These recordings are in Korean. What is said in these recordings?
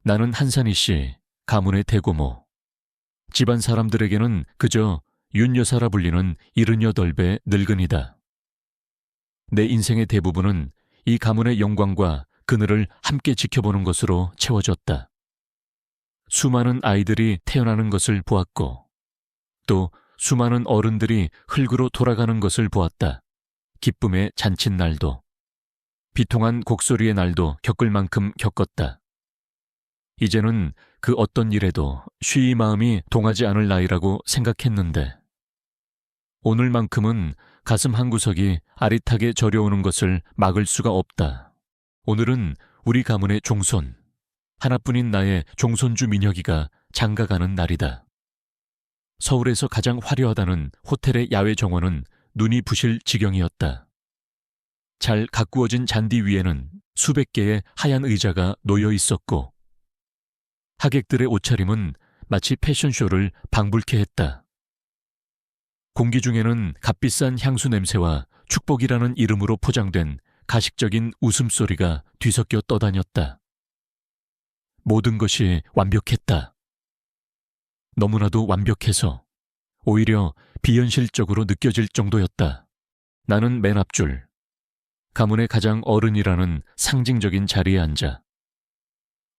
나는 한산희 씨, 가문의 대고모. 집안 사람들에게는 그저 윤 여사라 불리는 78배 늙은이다. 내 인생의 대부분은 이 가문의 영광과 그늘을 함께 지켜보는 것으로 채워졌다. 수많은 아이들이 태어나는 것을 보았고, 또 수많은 어른들이 흙으로 돌아가는 것을 보았다. 기쁨의 잔칫날도, 비통한 곡소리의 날도 겪을 만큼 겪었다. 이제는 그 어떤 일에도 쉬이 마음이 동하지 않을 나이라고 생각했는데, 오늘만큼은 가슴 한구석이 아릿하게 저려오는 것을 막을 수가 없다. 오늘은 우리 가문의 종손, 하나뿐인 나의 종손주 민혁이가 장가가는 날이다. 서울에서 가장 화려하다는 호텔의 야외 정원은 눈이 부실 지경이었다. 잘 가꾸어진 잔디 위에는 수백 개의 하얀 의자가 놓여 있었고, 하객들의 옷차림은 마치 패션쇼를 방불케 했다. 공기 중에는 값비싼 향수 냄새와 축복이라는 이름으로 포장된 가식적인 웃음소리가 뒤섞여 떠다녔다. 모든 것이 완벽했다. 너무나도 완벽해서 오히려 비현실적으로 느껴질 정도였다. 나는 맨 앞줄, 가문의 가장 어른이라는 상징적인 자리에 앉아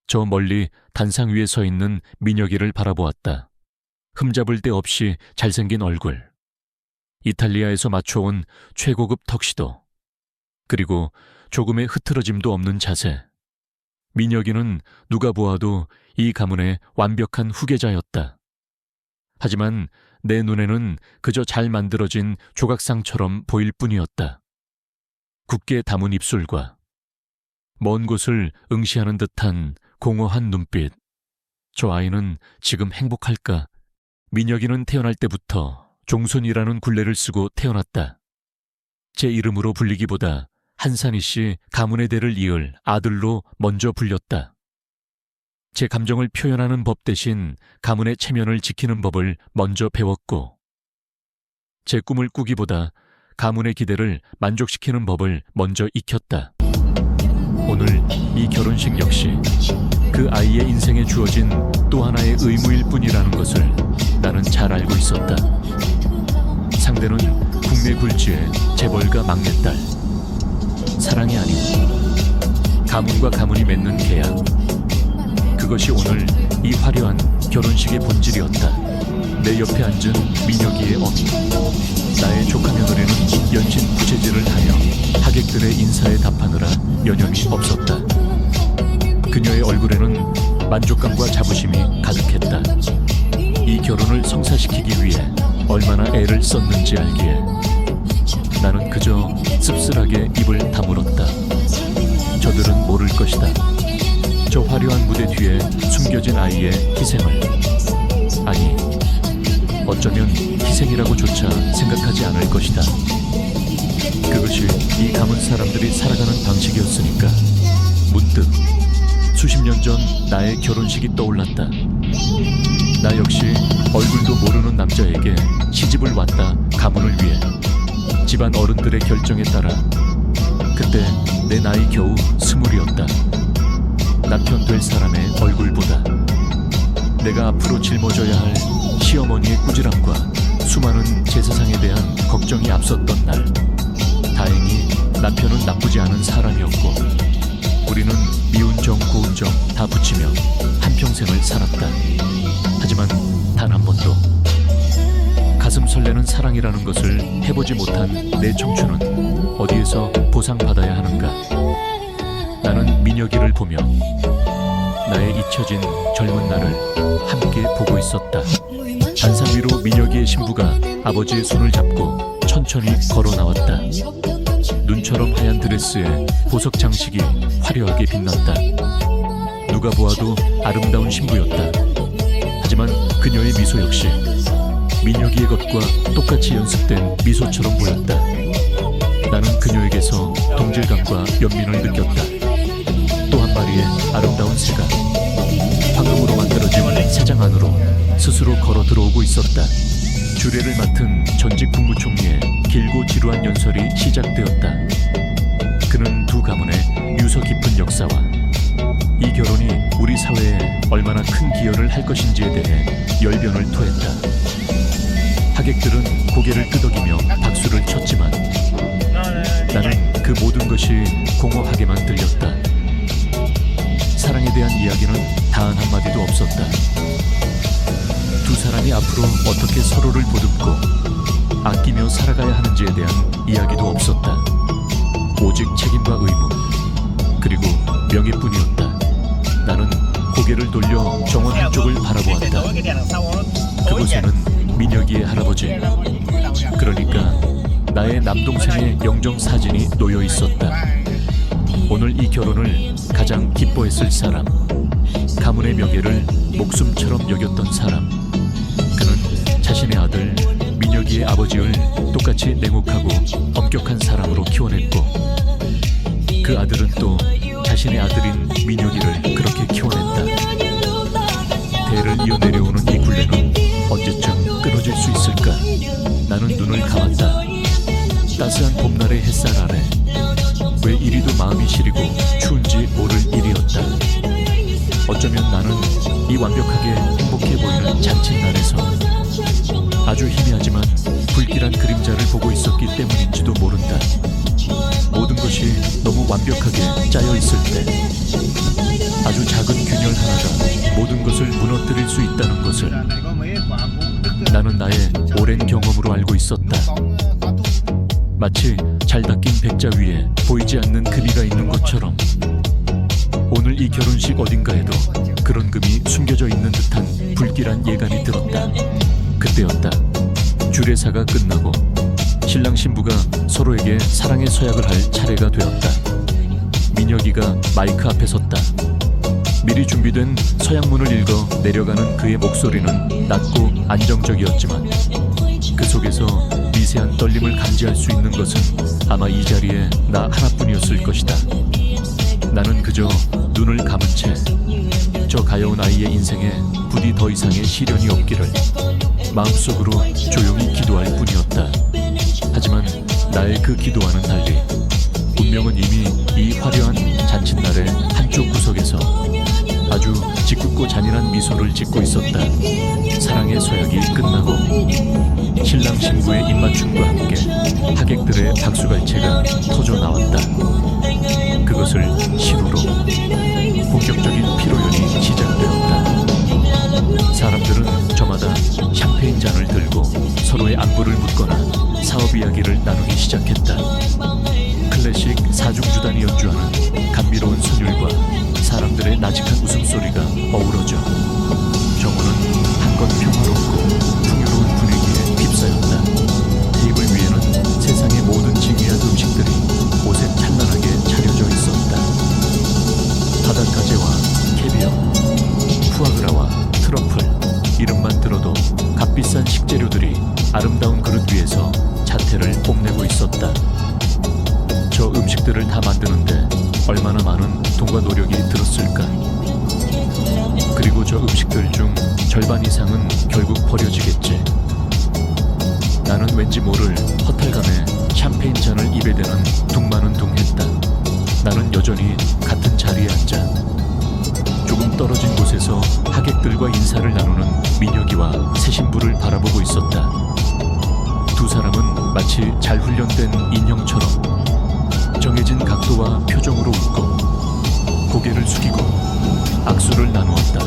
저 멀리 단상 위에 서 있는 민혁이를 바라보았다. 흠잡을 데 없이 잘생긴 얼굴, 이탈리아에서 맞춰온 최고급 턱시도, 그리고 조금의 흐트러짐도 없는 자세. 민혁이는 누가 보아도 이 가문의 완벽한 후계자였다. 하지만 내 눈에는 그저 잘 만들어진 조각상처럼 보일 뿐이었다. 굳게 담은 입술과 먼 곳을 응시하는 듯한 공허한 눈빛. 저 아이는 지금 행복할까? 민혁이는 태어날 때부터 종손이라는 굴레를 쓰고 태어났다. 제 이름으로 불리기보다 한산희 씨 가문의 대를 이을 아들로 먼저 불렸다. 제 감정을 표현하는 법 대신 가문의 체면을 지키는 법을 먼저 배웠고, 제 꿈을 꾸기보다 가문의 기대를 만족시키는 법을 먼저 익혔다. 오늘 이 결혼식 역시 그 아이의 인생에 주어진 또 하나의 의무일 뿐이라는 것을 나는 잘 알고 있었다. 상대는 국내 굴지의 재벌가 막내딸. 사랑이 아니고 가문과 가문이 맺는 계약. 그것이 오늘 이 화려한 결혼식의 본질이었다. 내 옆에 앉은 민혁이의 어미, 나의 조카 며느리는 연신 부채질을 하며 하객들의 인사에 답하느라 여념이 없었다. 그녀의 얼굴에는 만족감과 자부심이 가득했다. 이 결혼을 성사시키기 위해 얼마나 애를 썼는지 알기에 나는 그저 씁쓸하게 입을 다물었다. 저들은 모를 것이다. 저 화려한 무대 뒤에 숨겨진 아이의 희생을. 아니, 어쩌면 희생이라고조차 생각하지 않을 것이다. 그것이 이 가문 사람들이 살아가는 방식이었으니까 문득 수십 년 전 나의 결혼식이 떠올랐다. 나 역시 얼굴도 모르는 남자에게 시집을 왔다. 가문을 위해, 집안 어른들의 결정에 따라. 그때 내 나이 겨우 20이었다. 남편 될 사람의 얼굴보다 내가 앞으로 짊어져야 할 시어머니의 꾸지람과 수많은 제사상에 대한 걱정이 앞섰던 날, 다행히 남편은 나쁘지 않은 사람이었고 우리는 미운 정 고운 정 다 붙이며 한평생을 살았다. 하지만 단 한 번도 가슴 설레는 사랑이라는 것을 해보지 못한 내 청춘은 어디에서 보상받아야 하는가. 나는 민혁이를 보며 나의 잊혀진 젊은 날을 함께 보고 있었다. 단상 위로 민혁이의 신부가 아버지의 손을 잡고 천천히 걸어 나왔다. 눈처럼 하얀 드레스에 보석 장식이 화려하게 빛났다. 누가 보아도 아름다운 신부였다. 하지만 그녀의 미소 역시 민혁이의 것과 똑같이 연습된 미소처럼 보였다. 나는 그녀에게서 동질감과 연민을 느꼈다. 또 한 마리의 아름다운 새가 황금으로 만들어진 새장 안으로 스스로 걸어 들어오고 있었다. 주례를 맡은 전직 국무총리의 길고 지루한 연설이 시작되었다. 그는 두 가문의 유서 깊은 역사와 이 결혼이 우리 사회에 얼마나 큰 기여를 할 것인지에 대해 열변을 토했다. 하객들은 고개를 끄덕이며 박수를 쳤지만 나는 그 모든 것이 공허하게만 들렸다. 사랑에 대한 이야기는 단 한마디도 없었다. 두 사람이 앞으로 어떻게 서로를 보듬고 아끼며 살아가야 하는지에 대한 이야기도 없었다. 오직 책임과 의무, 그리고 명예뿐이었다. 나는 고개를 돌려 정원 한쪽을 바라보았다. 그곳에는 민혁이의 할아버지, 그러니까 나의 남동생의 영정 사진이 놓여 있었다. 오늘 이 결혼을 가장 기뻐했을 사람, 가문의 명예를 목숨처럼 여겼던 사람, 그는 자신의 아들 민혁이의 아버지를 똑같이 냉혹하고 엄격한 사람으로 키워냈고, 그 아들은 또 자신의 아들인 민혁이를 그렇게 키워냈다. 대를 이어 내려오는 이 굴레는 언제쯤 끊어질 수 있을까? 나는 눈을 감았다. 따스한 봄날의 햇살 아래 왜 이리도 마음이 시리고 추운지 모를 일이었다. 어쩌면 나는 이 완벽하게 행복해 보이는 잔칫날에서 아주 희미하지만 불길한 그림자를 보고 있었기 때문인지도 모른다. 모든 것이 너무 완벽하게 짜여 있을 때 아주 작은 균열 하나가 모든 것을 무너뜨릴 수 있다는 것을 나는 나의 오랜 경험으로 알고 있었다. 마치 잘 닦인 백자 위에 보이지 않는 금이가 있는 것처럼 오늘 이 결혼식 어딘가에도 그런 금이 숨겨져 있는 듯한 불길한 예감이 들었다. 그때였다. 주례사가 끝나고 신랑 신부가 서로에게 사랑의 서약을 할 차례가 되었다. 민혁이가 마이크 앞에 섰다. 미리 준비된 서약문을 읽어 내려가는 그의 목소리는 낮고 안정적이었지만 그 속에서 미세한 떨림을 감지할 수 있는 것은 아마 이 자리에 나 하나뿐이었을 것이다. 나는 그저 눈을 감은 채 저 가여운 아이의 인생에 부디 더 이상의 시련이 없기를 마음속으로 조용히 기도할 뿐이었다. 하지만 나의 그 기도와는 달리 운명은 이미 이 화려한 잔칫날의 한쪽 구석에서 아주 짓궂고 잔인한 미소를 짓고 있었다. 사랑의 서약이 끝나고 신랑 신부의 입맞춤과 함께 하객들의 박수갈채가 터져 나왔다. 그것을 시로로 본격적인 피로연이 시작되었다. 사람들은 저마다 샴페인 잔을 들고 서로의 안부를 묻거나 사업 이야기를 나누기 시작했다. 클래식 사중주단이 연주하는 감미로운 선율과 사람들의 나직한 웃음소리가 어우러져 정원은 한껏 평화롭고 풍요로운 분위기에 휩싸였다. 테이블 위에는 세상의 모든 진귀한 음식들이 옷에 찬란하게 차려져 있었다. 바닷가재와 캐비어, 푸아그라와 트러플, 이름만 들어도 값비싼 식재료들이 아름다운 그릇 위에서 자태를 뽐내고 있었다. 저 음식들을 다 만드는데 얼마나 많은 돈과 노력이 들었을까. 그리고 저 음식들 중 절반 이상은 결국 버려지겠지. 나는 왠지 모를 허탈감에 샴페인 잔을 입에 대는 둥마는둥했다. 나는 여전히 같은 자리에 앉아 조금 떨어진 곳에서 하객들과 인사를 나누는 민혁이와 새 신부를 바라보고 있었다. 두 사람은 마치 잘 훈련된 인형처럼 정해진 각도와 표정으로 웃고 고개를 숙이고 악수를 나누었다.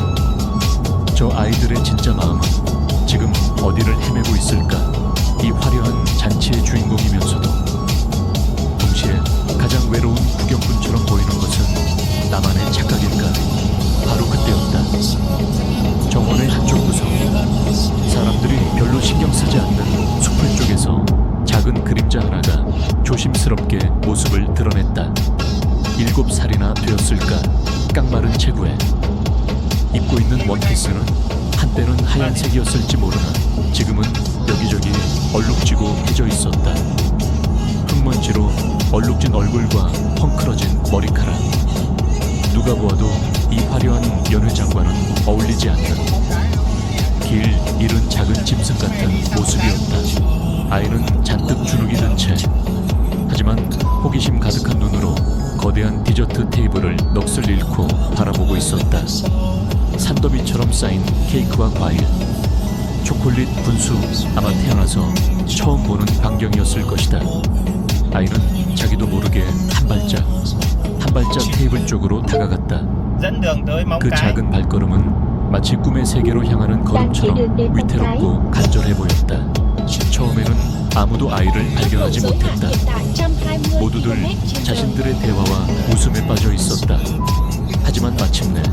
저 아이들의 진짜 마음은 지금 어디를 헤매고 있을까? 이 화려한 잔치의 주인공이면서도 동시에 가장 외로운 구경꾼처럼 보이는 것은 나만의 착각일까? 바로 그때였다. 정원의 한쪽 구석, 사람들이 별로 신경 쓰지 않는 숲을 쪽에서 작은 그림자 하나가 조심스럽게 모습을 드러냈다. 7살이나 되었을까? 깡마른 체구에 입고 있는 원피스는 한때는 하얀색이었을지 모르나 지금은 여기저기 얼룩지고 해져 있었다. 흙먼지로 얼룩진 얼굴과 헝클어진 머리카락, 누가 보아도 이 화려한 연회장과는 어울리지 않는 길 잃은 작은 짐승 같은 모습이었다. 아이는 잔뜩 주눅이 든 채 하지만 호기심 가득한 눈으로 거대한 디저트 테이블을 넋을 잃고 바라보고 있었다. 산더미처럼 쌓인 케이크와 과일, 초콜릿 분수. 아마 태어나서 처음 보는 광경이었을 것이다. 아이는 자기도 모르게 한 발짝 테이블 쪽으로 다가갔다. 그 작은 발걸음은 마치 꿈의 세계로 향하는 걸음처럼 위태롭고 간절해 보였다. 처음에는 아무도 아이를 발견하지 못했다. 모두들 자신들의 대화와 웃음에 빠져 있었다. 하지만 마침내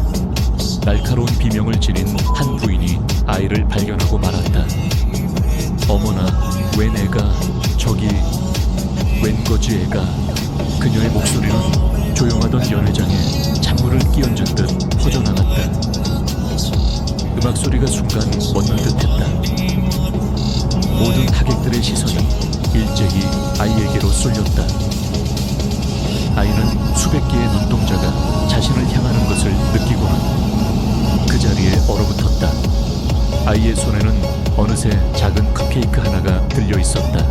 날카로운 비명을 지닌 한 부인이 아이를 발견하고 말았다. 어머나, 웬 애가 저기, 웬 거지 애가. 그녀의 목소리는 조용하던 연회장에 찬물을 끼얹은 듯 퍼져나갔다. 음악 소리가 순간 멎는 듯했다. 모든 하객들의 시선이 일제히 아이에게로 쏠렸다. 아이는 수백 개의 눈동자가 자신을 향하는 것을 느끼고는 그 자리에 얼어붙었다. 아이의 손에는 어느새 작은 컵케이크 하나가 들려 있었다.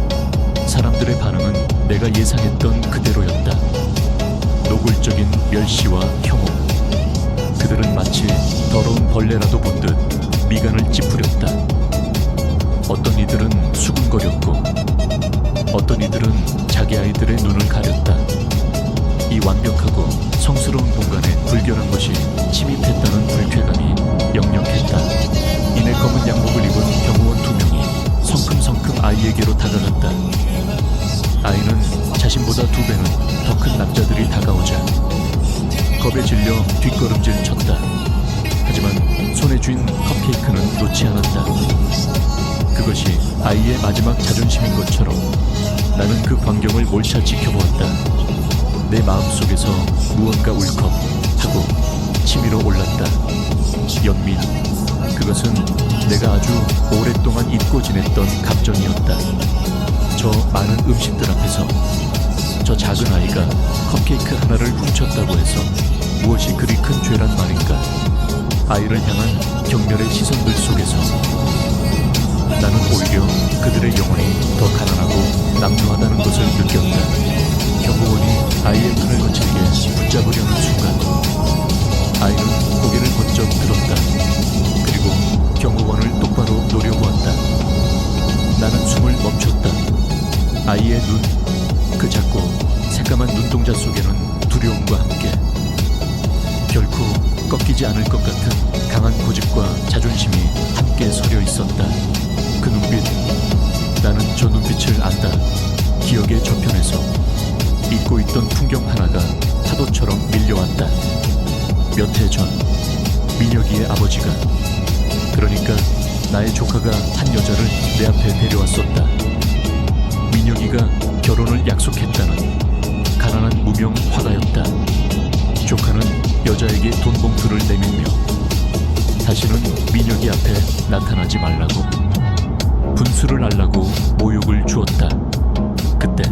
사람들의 반응은 내가 예상했던 그대로였다. 노골적인 멸시와 혐오. 그들은 마치 더러운 벌레라도 본 듯 미간을 찌푸렸다. 어떤 이들은 수군거렸고 어떤 이들은 자기 아이들의 눈을 가렸다. 이 완벽하고 성스러운 공간에 불결한 것이 침입했다는 불쾌감이 역력했다. 이내 검은 양복을 입은 경호원 2명이 성큼성큼 아이에게로 다가갔다. 아이는 자신보다 2배는 더 큰 남자들이 다가오자 겁에 질려 뒷걸음질 쳤다. 하지만 손에 쥔 컵케이크는 놓지 않았다. 그것이 아이의 마지막 자존심인 것처럼 나는 그 광경을 몰차 지켜보았다. 내 마음속에서 무언가 울컥하고 치밀어 올랐다. 연민. 그것은 내가 아주 오랫동안 잊고 지냈던 감정이었다. 저 많은 음식들 앞에서 저 작은 아이가 컵케이크 하나를 훔쳤다고 해서 무엇이 그리 큰 죄란 말인가. 아이를 향한 경멸의 시선들 속에서 나는 오히려 그들의 영혼이 더 가난하고 남루하다는 것을 느꼈다. 경호원이 아이의 팔을 거칠게 붙잡으려는 순간 아이는 고개를 번쩍 들었다. 그리고 경호원을 똑바로 노려보았다. 나는 숨을 멈췄다. 아이의 눈, 그 작고 새까만 눈동자 속에는 두려움과 함께 결코 꺾이지 않을 것 같은 강한 고집과 자존심이 함께 서려 있었다. 그 눈빛, 나는 저 눈빛을 안다. 기억의 저편에서 잊고 있던 풍경 하나가 파도처럼 밀려왔다. 몇 해 전 민혁이의 아버지가, 그러니까 나의 조카가 한 여자를 내 앞에 데려왔었다. 민혁이가 결혼을 약속했다는 가난한 무명 화가였다. 조카는 여자에게 돈 봉투를 내밀며 다시는 민혁이 앞에 나타나지 말라고, 분수를 알라고 모욕을 주었다. 그때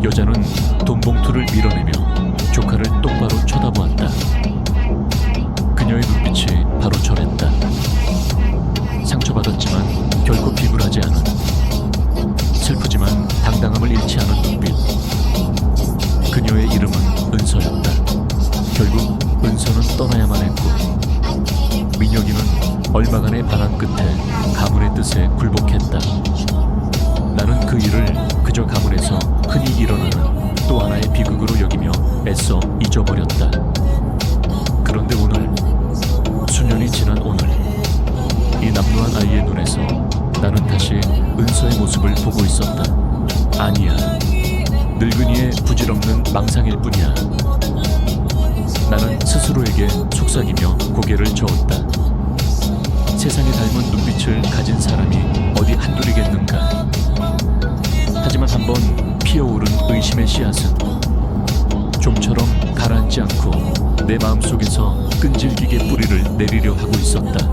여자는 돈 봉투를 밀어내며 조카를 똑바로 쳐다보았다. 그녀의 눈빛이 바로 저랬다. 상처받았지만 결코 비굴하지 않은, 슬프지만 당당함을 잃지 않은 눈빛. 그녀의 이름은 은서였다. 결국 은서는 떠나야만 했고 민혁이는 얼마간의 반항 끝에 가문의 뜻에 굴복했다. 나는 그 일을 그저 가문에서 흔히 일어나는 또 하나의 비극으로 여기며 애써 잊어버렸다. 그런데 오늘, 수년이 지난 오늘, 이 남루한 아이의 눈에서 나는 다시 은서의 모습을 보고 있었다. 아니야, 늙은이의 부질없는 망상일 뿐이야. 나는 스스로에게 속삭이며 고개를 저었다. 세상에 닮은 눈빛을 가진 사람이 어디 한둘이겠는가. 하지만 한번 피어오른 의심의 씨앗은 좀처럼 가라앉지 않고 내 마음속에서 끈질기게 뿌리를 내리려 하고 있었다.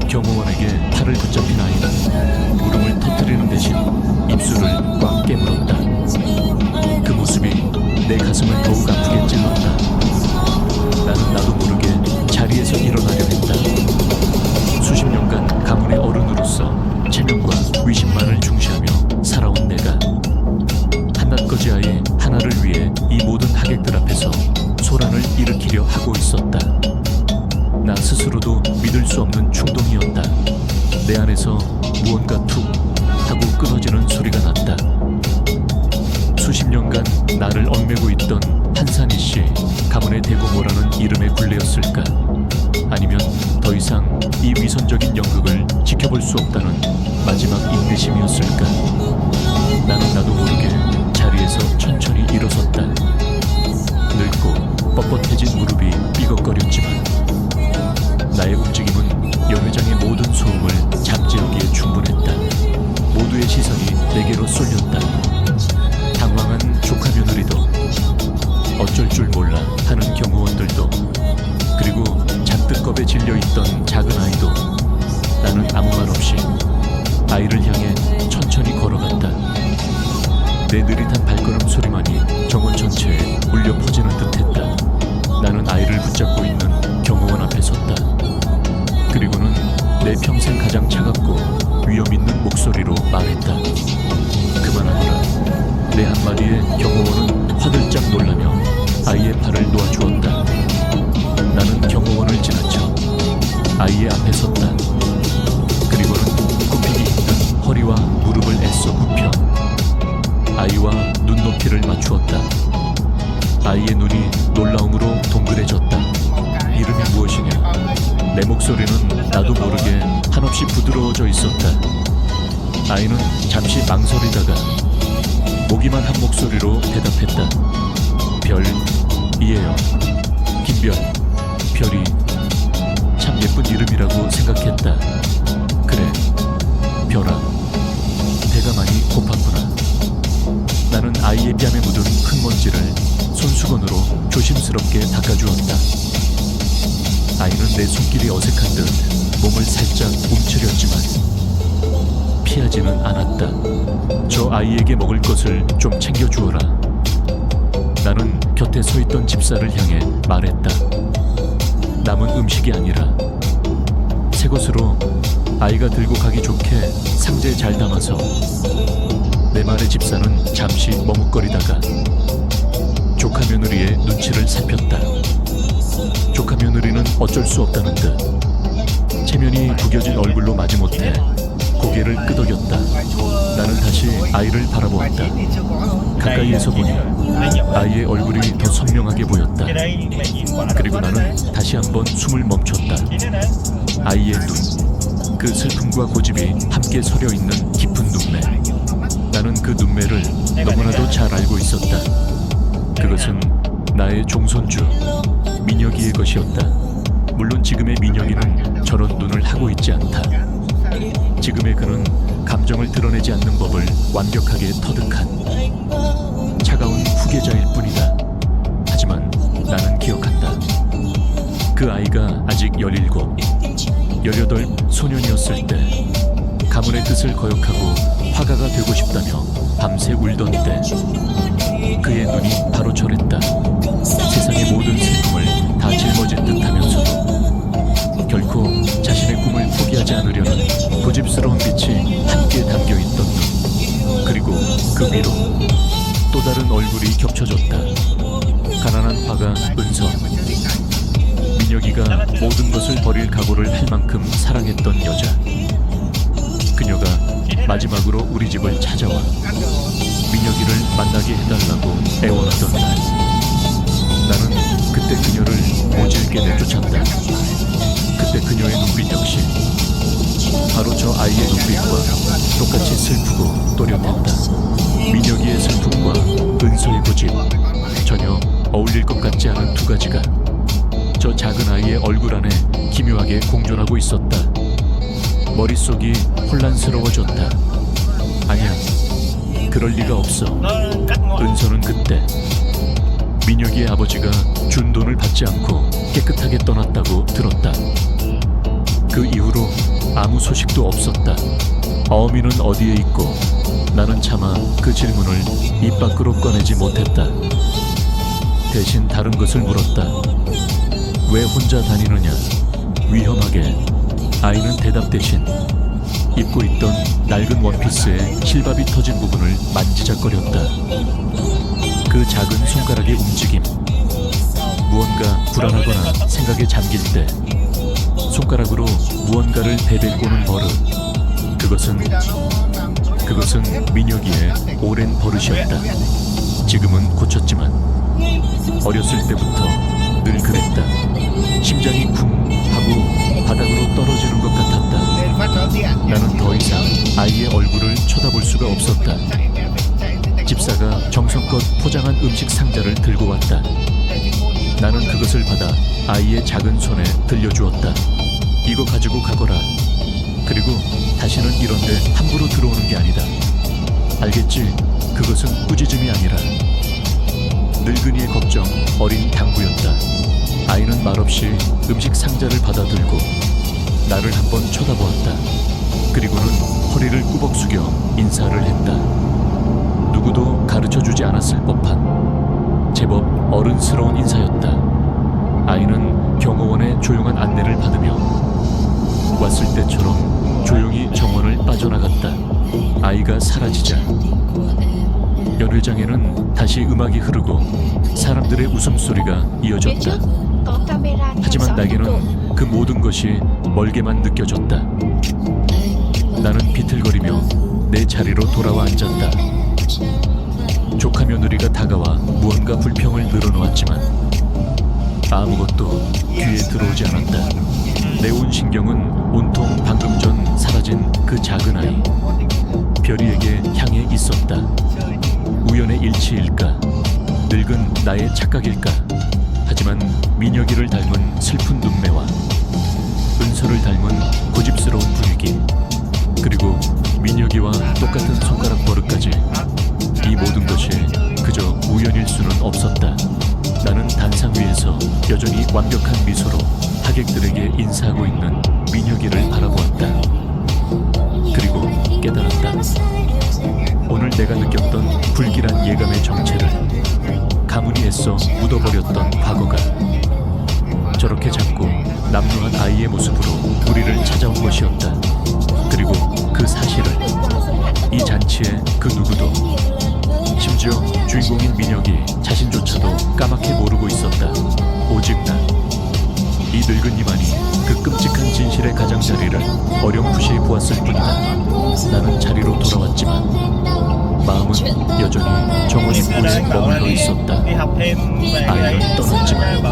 경호원에게 팔을 붙잡힌 아이는 울음을 터뜨리는 대신 입술을 꽉 깨물었다. 그 모습이 내 가슴을 더욱 아프게 찔렀다. 나는 나도 모르게 자리에서 일어나려 했다. 수십 년간 가문의 어른으로서 체면과 위신만을 중시하며 살아온 내가 한낱거지 아이 하나를 위해 이 모든 하객들 앞에서 믿을 수 없는 충동이었다. 내 안에서 무언가 툭 하고 끊어지는 소리가 났다. 수십 년간 나를 얽매고 있던 한산희 씨 가문의 대고모라는 이름의 굴레였을까? 아니면 더 이상 이 위선적인 연극을 지켜볼 수 없다는 마지막 인내심이었을까? 나는 나도 모르게 자리에서 천천히 일어섰다. 늙고 뻣뻣해진 무릎이 삐걱거렸지만 나의 움직임은 연회장의 모든 소음을 잠재우기에 충분했다. 모두의 시선이 내게로 쏠렸다. 당황한 조카 며느리도, 어쩔 줄 몰라 하는 경호원들도, 그리고 잔뜩 겁에 질려있던 작은 아이도. 나는 아무 말 없이 아이를 향해 천천히 걸어갔다. 내 느릿한 발걸음 소리만이 정원 전체에 울려 퍼지는 듯했다. 나는 아이를 붙잡고 있는 경호원 앞에 섰다. 그리고는 내 평생 가장 차갑고 위험 있는 목소리로 말했다. 그만하거라. 내 한마디에 경호원은 화들짝 놀라며 아이의 팔을 놓아주었다. 나는 경호원을 지나쳐 아이의 앞에 섰다. 그리고는 굽히기 힘든 허리와 무릎을 애써 굽혀 아이와 눈높이를 맞추었다. 아이의 눈이 놀라움으로 동그래졌다. 이름이 무엇이냐? 내 목소리는 나도 모르게 한없이 부드러워져 있었다. 아이는 잠시 망설이다가 모기만 한 목소리로 대답했다. 별이에요. 김별. 별이 참 예쁜 이름이라고 생각했다. 그래, 별아. 배가 많이 고팠구나. 나는 아이의 뺨에 묻은 흙먼지를 손수건으로 조심스럽게 닦아주었다. 아이는 내 손길이 어색한 듯 몸을 살짝 움츠렸지만 피하지는 않았다. 저 아이에게 먹을 것을 좀 챙겨주어라. 나는 곁에 서 있던 집사를 향해 말했다. 남은 음식이 아니라 새 것으로 아이가 들고 가기 좋게 상자에 잘 담아서. 내 말에 집사는 잠시 머뭇거리다가 조카 며느리의 눈치를 살폈다. 조카 며느리는 어쩔 수 없다는 듯 체면이 구겨진 얼굴로 마지못해 고개를 끄덕였다. 나는 다시 아이를 바라보았다. 가까이에서 보니 아이의 얼굴이 더 선명하게 보였다. 그리고 나는 다시 한번 숨을 멈췄다. 아이의 눈, 그 슬픔과 고집이 함께 서려 있는 깊은 눈매. 나는 그 눈매를 너무나도 잘 알고 있었다. 그것은 나의 종손주 민혁이의 것이었다. 물론 지금의 민혁이는 저런 눈을 하고 있지 않다. 지금의 그는 감정을 드러내지 않는 법을 완벽하게 터득한 차가운 후계자일 뿐이다. 하지만 나는 기억한다. 그 아이가 아직 17, 18 소년이었을 때 가문의 뜻을 거역하고 화가가 되고 싶다며 밤새 울던 때 그의 눈이 바로 저랬다. 세상의 모든 슬픔을 다 짊어진 듯하면서도 결코 자신의 꿈을 포기하지 않으려는 고집스러운 빛이 함께 담겨있던 눈. 그리고 그 위로 또 다른 얼굴이 겹쳐졌다. 가난한 화가 은서. 민혁이가 모든 것을 버릴 각오를 할 만큼 사랑했던 여자. 그녀가 마지막으로 우리 집을 찾아와 민혁이를 만나게 해달라고 애원하던 날, 나는 그때 그녀를 모질게 내쫓았다. 그때 그녀의 눈빛 역시 바로 저 아이의 눈빛과 똑같이 슬프고 또렷했다. 민혁이의 슬픔과 은서의 고집, 전혀 어울릴 것 같지 않은 두 가지가 저 작은 아이의 얼굴 안에 기묘하게 공존하고 있었다. 머릿속이 혼란스러워졌다. 아니야, 그럴 리가 없어. 은서는 그때 민혁이의 아버지가 준 돈을 받지 않고 깨끗하게 떠났다고 들었다. 그 이후로 아무 소식도 없었다. 어미는 어디에 있고? 나는 차마 그 질문을 입 밖으로 꺼내지 못했다. 대신 다른 것을 물었다. 왜 혼자 다니느냐? 위험하게. 아이는 대답 대신 입고 있던 낡은 원피스의 실밥이 터진 부분을 만지작거렸다. 그 작은 손가락의 움직임, 무언가 불안하거나 생각에 잠길 때 손가락으로 무언가를 베베꼬는 버릇. 그것은 민혁이의 오랜 버릇이었다. 지금은 고쳤지만 어렸을 때부터 늘 그랬다. 심장이 쿵 하고 바닥으로 떨어지는 것 같았다. 나는 더 이상 아이의 얼굴을 쳐다볼 수가 없었다. 집사가 정성껏 포장한 음식 상자를 들고 왔다. 나는 그것을 받아 아이의 작은 손에 들려주었다. 이거 가지고 가거라. 그리고 다시는 이런데 함부로 들어오는 게 아니다. 알겠지? 그것은 꾸짖음이 아니라 늙은이의 걱정, 어린 당부였다. 아이는 말없이 음식 상자를 받아들고 나를 한번 쳐다보았다. 그리고는 허리를 꾸벅 숙여 인사를 했다. 누구도 가르쳐주지 않았을 법한 제법 어른스러운 인사였다. 아이는 경호원의 조용한 안내를 받으며 왔을 때처럼 조용히 정원을 빠져나갔다. 아이가 사라지자 연 회장에는 다시 음악이 흐르고 사람들의 웃음소리가 이어졌다. 하지만 나에게는 그 모든 것이 멀게만 느껴졌다. 나는 비틀거리며 내 자리로 돌아와 앉았다. 조카 며느리가 다가와 무언가 불평을 늘어놓았지만 아무것도 귀에 들어오지 않았다. 내 온 신경은 온통 방금 전 사라진 그 작은 아이 별이에게 향해 있었다. 우연의 일치일까? 늙은 나의 착각일까? 하지만 민혁이를 닮은 슬픈 눈매와 은서를 닮은 고집스러운 분위기, 그리고 민혁이와 똑같은 손가락 버릇까지, 이 모든 것이 그저 우연일 수는 없었다. 나는 단상 위에서 여전히 완벽한 미소로 하객들에게 인사하고 있는 민혁이를 바라보았다. 그리고 깨달았다. 오늘 내가 느꼈던 불길한 예감의 정체를 가문이 애써 묻어버렸던 과거가 저렇게 작고 남루한 아이의 모습으로 우리를 찾아온 것이었다. 그리고 그 사실을 이 잔치의 그 누구도, 심지어 주인공인 민혁이 자신조차도 까맣게 모르고 있었다. 오직 나, 이 늙은이만이 그 끔찍한 진실의 가장자리를 어렴풋이 보았을 뿐이다. 나는 자리로 돌아왔지만 마음은 여전히 정원 입구에 머물러 있었다. 아이는 떠났지만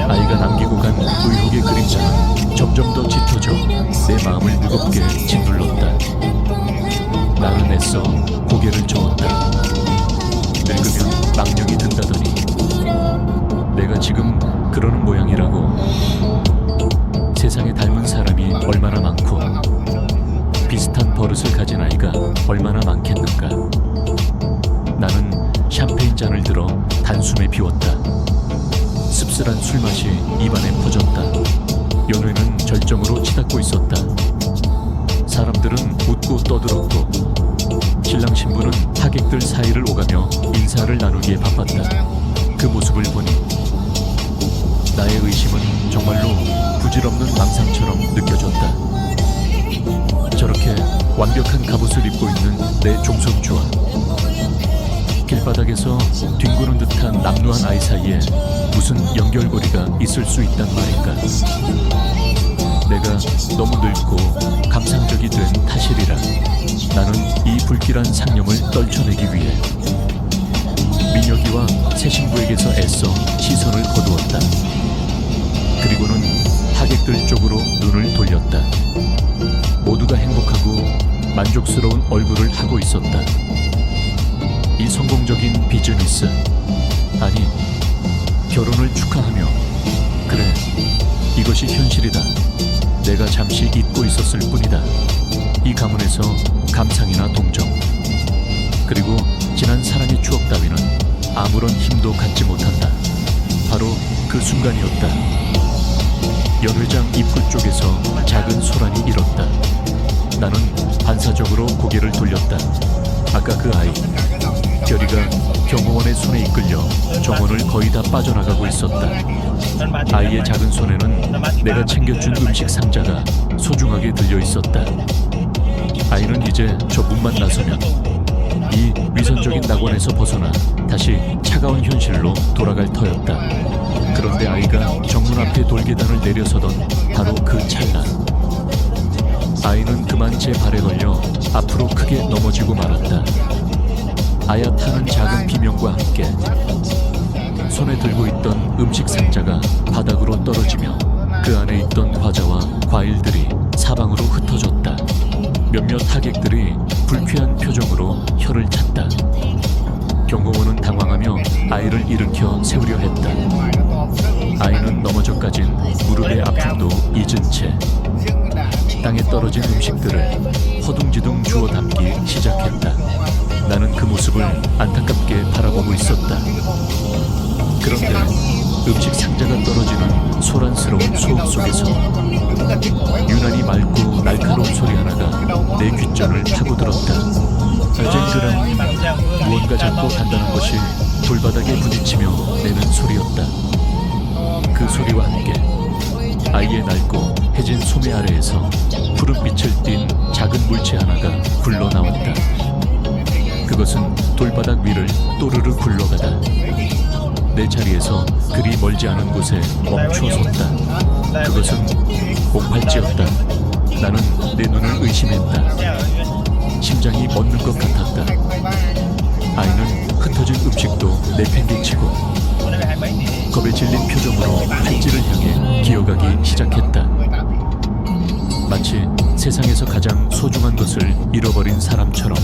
아이가 남기고 간 의혹의 그림자는 점점 더 짙어져 내 마음을 무겁게 짓눌렀다. 나는 애써 고개를 저었다. 늙으면 망령이 든다더니 내가 지금 그러는 모양이라고. 세상에 닮은 사람이 얼마나 많고 비슷한 버릇을 가진 아이가 얼마나 많겠는가. 나는 샴페인 잔을 들어 단숨에 비웠다. 씁쓸한 술맛이 입안에 퍼졌다. 연회는 절정으로 치닫고 있었다. 사람들은 웃고 떠들었고 신랑 신부는 하객들 사이를 오가며 인사를 나누기에 바빴다. 그 모습을 보니 나의 의심은 정말로 부질없는 망상처럼 느껴졌다. 저렇게 완벽한 갑옷을 입고 있는 내 종손주와 길바닥에서 뒹구는 듯한 남루한 아이 사이에 무슨 연결고리가 있을 수 있단 말인가. 내가 너무 늙고 감상적이 된 탓이리라. 나는 이 불길한 상념을 떨쳐내기 위해 민혁이와 새 신부에게서 애써 시선을 거두었다. 그리고는 하객들 쪽으로 눈을 돌렸다. 모두가 행복하고 만족스러운 얼굴을 하고 있었다. 이 성공적인 비즈니스, 아니 결혼을 축하하며, 그래, 이것이 현실이다. 내가 잠시 잊고 있었을 뿐이다. 이 가문에서 감상이나 동정, 그리고 지난 사랑의 추억 따위는 아무런 힘도 갖지 못한다. 바로 그 순간이었다. 연회장 입구 쪽에서 작은 소란이 일었다. 나는 반사적으로 고개를 돌렸다. 아까 그 아이, 별이가 경호원의 손에 이끌려 정원을 거의 다 빠져나가고 있었다. 아이의 작은 손에는 내가 챙겨준 음식 상자가 소중하게 들려 있었다. 아이는 이제 저 문만 나서면 이 위선적인 낙원에서 벗어나 다시 차가운 현실로 돌아갈 터였다. 그런데 아이가 정문 앞에 돌계단을 내려서던 바로 그 찰나, 아이는 그만 제 발에 걸려 앞으로 크게 넘어지고 말았다. 아야 타는 작은 비명과 함께 손에 들고 있던 음식 상자가 바닥으로 떨어지며 그 안에 있던 과자와 과일들이 사방으로 흩어졌다. 몇몇 하객들이 불쾌한 표정으로 혀를 찼다. 경호원은 당황하며 아이를 일으켜 세우려 했다. 아이는 넘어져까진 무릎의 아픔도 잊은 채 땅에 떨어진 음식들을 허둥지둥 주워 담기 시작했다. 나는 그 모습을 안타깝게 바라보고 있었다. 그런데 음식 상자가 떨어지는 소란스러운 소음 속에서 유난히 맑고 날카로운 소리 하나가 내 귓전을 파고들었다. 쨍그랑 무언가 작고 단단한 것이 돌바닥에 부딪히며 내는 소리였다. 그 소리와 함께 아이의 낡고 해진 소매 아래에서 푸른빛을 띤 작은 물체 하나가 굴러나왔다. 그것은 돌바닥 위를 또르르 굴러가다 내 자리에서 그리 멀지 않은 곳에 멈춰 섰다. 그것은 옥팔찌였다. 나는 내 눈을 의심했다. 심장이 멎는 것 같았다. 아이는 흩어진 음식도 내팽개치고 겁에 질린 표정으로 팔찌를 향해 기어가기 시작했다. 마치 세상에서 가장 소중한 것을 잃어버린 사람처럼.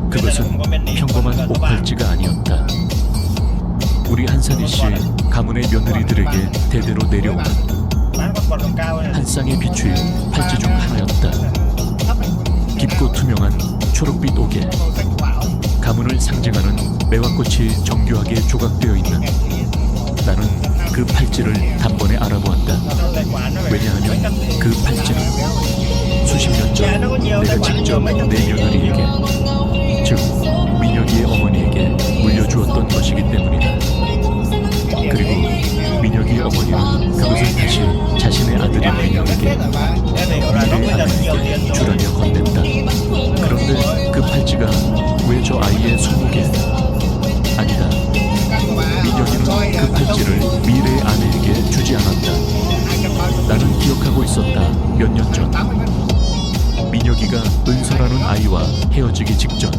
그것은 평범한 옥팔찌가 아니었다. 우리 한산희 씨 가문의 며느리들에게 대대로 내려오는 한 쌍의 비추인 팔찌 중 하나였다. 깊고 투명한 초록빛 옥에 가문을 상징하는 매화꽃이 정교하게 조각되어 있는. 나는 그 팔찌를 단번에 알아보았다. 왜냐하면 그 팔찌는 수십 년 전 내가 직접 내 며느리에게, 즉 민혁이의 어머니에게 물려주었던 것이기 때문이다. 그리고 민혁이의 어머니는 그것을 다시 자신의 아들인 민혁에게, 미래의 아들에게 주라며 건넸다. 그런데 그 팔찌가 왜 저 아이의 손목에? 아니다. 민혁이는 그 팔찌를 미래의 아내에게 주지 않았다. 나는 기억하고 있었다. 몇 년 전 민혁이가 은서라는 아이와 헤어지기 직전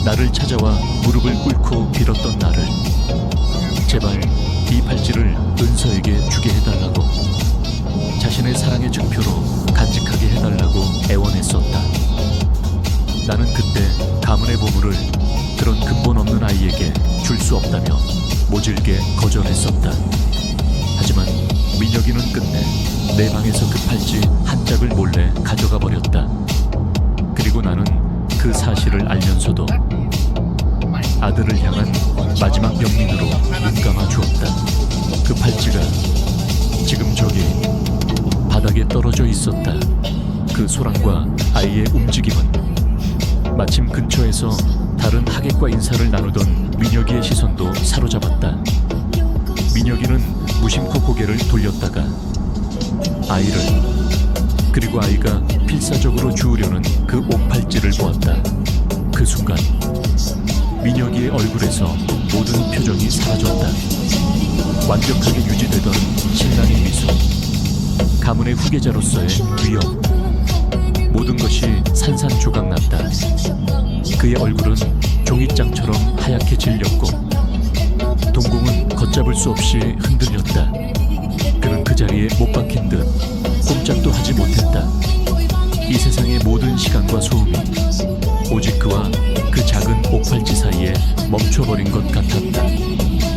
나를 찾아와 무릎을 꿇고 빌었던 나를 제발 이 팔찌를 은서에게 주게 해달라고, 자신의 사랑의 증표로 간직하게 해달라고 애원했었다. 나는 그때 가문의 보물을 그런 근본 없는 아이에게 줄 수 없다며 모질게 거절했었다. 하지만 민혁이는 끝내 내 방에서 그 팔찌 한 짝을 몰래 가져가 버렸다. 그리고 나는 그 사실을 알면서도 아들을 향한 마지막 명민으로 눈 감아 주었다. 그 팔찌가 지금 저기 바닥에 떨어져 있었다. 그 소란과 아이의 움직임은 마침 근처에서 다른 하객과 인사를 나누던 민혁이의 시선도 사로잡았다. 민혁이는 무심코 고개를 돌렸다가 아이를, 그리고 아이가 필사적으로 주우려는 그 옥팔찌를 보았다. 그 순간 민혁이의 얼굴에서 모든 표정이 사라졌다. 완벽하게 유지되던 신랑의 미소, 가문의 후계자로서의 위엄, 모든 것이 산산조각났다. 그의 얼굴은 종잇장처럼 하얗게 질렸고 동공은 걷잡을 수 없이 흔들렸다. 그는 그 자리에 못 박힌 듯 꼼짝도 하지 못했다. 이 세상의 모든 시간과 소음이 오직 그와 그 작은 옥팔찌 사이에 멈춰버린 것 같았다.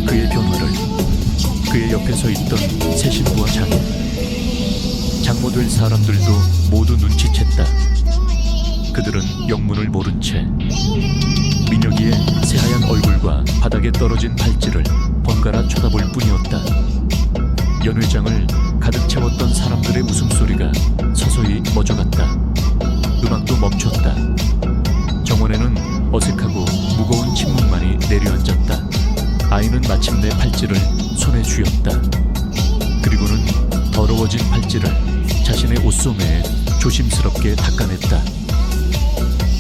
그의 변화를, 그의 옆에 서 있던 새 신부와 장인, 장모될 사람들도 모두 눈치챘다. 그들은 영문을 모른 채 민혁이의 새하얀 얼굴과 바닥에 떨어진 팔찌를 번갈아 쳐다볼 뿐이었다. 연회장을 가득 채웠던 사람들의 웃음소리가 서서히 멎어갔다. 음악도 멈췄다. 정원에는 어색하고 무거운 침묵만이 내려앉았다. 아이는 마침내 팔찌를 손에 쥐었다. 그리고는 더러워진 팔찌를 자신의 옷소매에 조심스럽게 닦아냈다.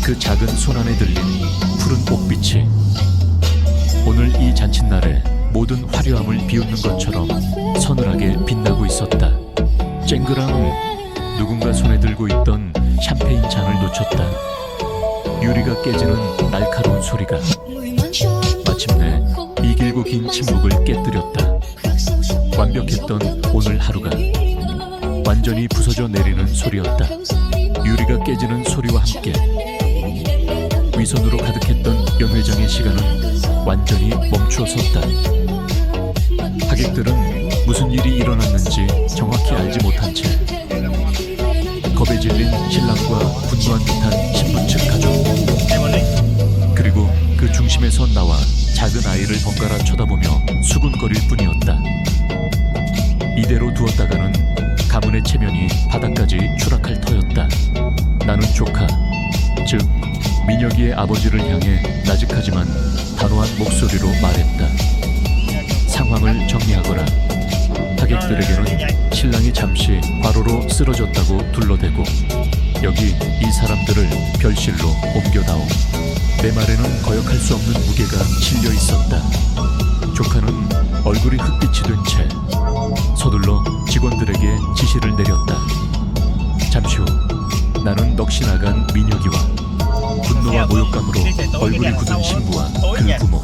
그 작은 손 안에 들린 푸른 옥빛이 오늘 이 잔칫날에 모든 화려함을 비웃는 것처럼 서늘하게 빛나고 있었다. 쨍그랑 누군가 손에 들고 있던 샴페인 잔을 놓쳤다. 유리가 깨지는 날카로운 소리가 마침내 이 길고 긴 침묵을 깨뜨렸다. 완벽했던 오늘 하루가 완전히 부서져 내리는 소리였다. 유리가 깨지는 소리와 함께 위선으로 가득했던 연회장의 시간은 완전히 멈추어 섰다. 하객들은 무슨 일이 일어났는지 정확히 알지 못한 채 겁에 질린 신랑과 분노한 듯한 신부 측 가족, 그리고 그 중심에서 나와 작은 아이를 번갈아 쳐다보며 수군거릴 뿐이었다. 이대로 두었다가는 가문의 체면이 바닥까지 추락할 터였다. 나는 조카, 즉 민혁이의 아버지를 향해 나직하지만 단호한 목소리로 말했다. 상황을 정리하거라. 하객들에게는 신랑이 잠시 과로로 쓰러졌다고 둘러대고 여기 이 사람들을 별실로 옮겨다오. 내 말에는 거역할 수 없는 무게가 실려 있었다. 조카는 얼굴이 흑빛이 된 채 서둘러 직원들에게 지시를 내렸다. 잠시 후 나는 넋이 나간 민혁이와 분노와 모욕감으로 얼굴이 굳은 신부와 그 부모,